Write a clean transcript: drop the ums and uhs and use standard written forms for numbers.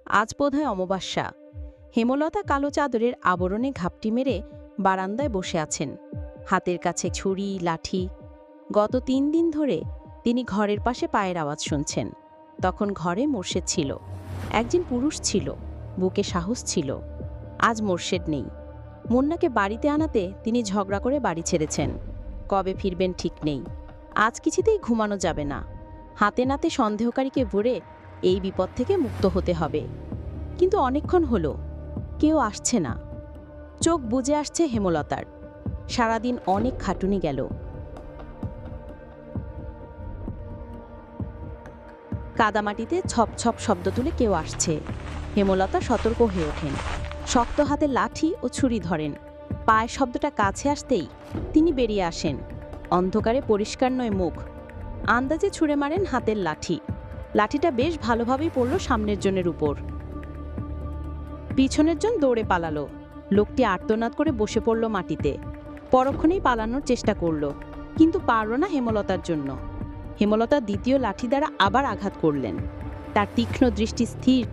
আজ বোধহয় অমাবস্যা। হেমলতা কালো চাদরের আবরণে ঘাপটি মেরে বারান্দায় বসে আছেন, হাতের কাছে ছুরি লাঠি। গত ৩ দিন ধরে তিনি ঘরের পাশে পায়ের আওয়াজ শুনছেন। তখন ঘরে মোর্শেদ ছিল, একজন পুরুষ ছিল, বুকে সাহস ছিল। আজ মোর্শেদ নেই। মুন্নাকে বাড়িতে আনাতে তিনি ঝগড়া করে বাড়ি ছেড়েছেন। কবে ফিরবেন ঠিক নেই। আজ কিছুতেই ঘুমানো যাবে না। হাতে নাতে সন্দেহকারীকে ভরে এই বিপদ থেকে মুক্ত হতে হবে। কিন্তু অনেকক্ষণ হলো, কেউ আসছে না। চোখ বুজে আসছে হেমলতার। সারাদিন অনেক খাটুনি গেল। কাদামাটিতে ছপ ছপ শব্দ তুলে কেউ আসছে। হেমলতা সতর্ক হয়ে ওঠেন। শক্ত হাতে লাঠি ও ছুরি ধরেন। পায়ের শব্দটা কাছে আসতেই তিনি বেরিয়ে আসেন। অন্ধকারে পরিষ্কার নয় মুখ। আন্দাজে ছুঁড়ে মারেন হাতের লাঠি। লাঠিটা বেশ ভালোভাবেই পড়ল সামনের জনের উপর। পিছনের জন দৌড়ে পালালো। লোকটি আর্তনাদ করে বসে পড়ল মাটিতে। পরক্ষণেই পালানোর চেষ্টা করল, কিন্তু পারল না হেমলতার জন্য। হেমলতা দ্বিতীয় লাঠি দ্বারা আবার আঘাত করলেন। তার তীক্ষ্ণ দৃষ্টি স্থির,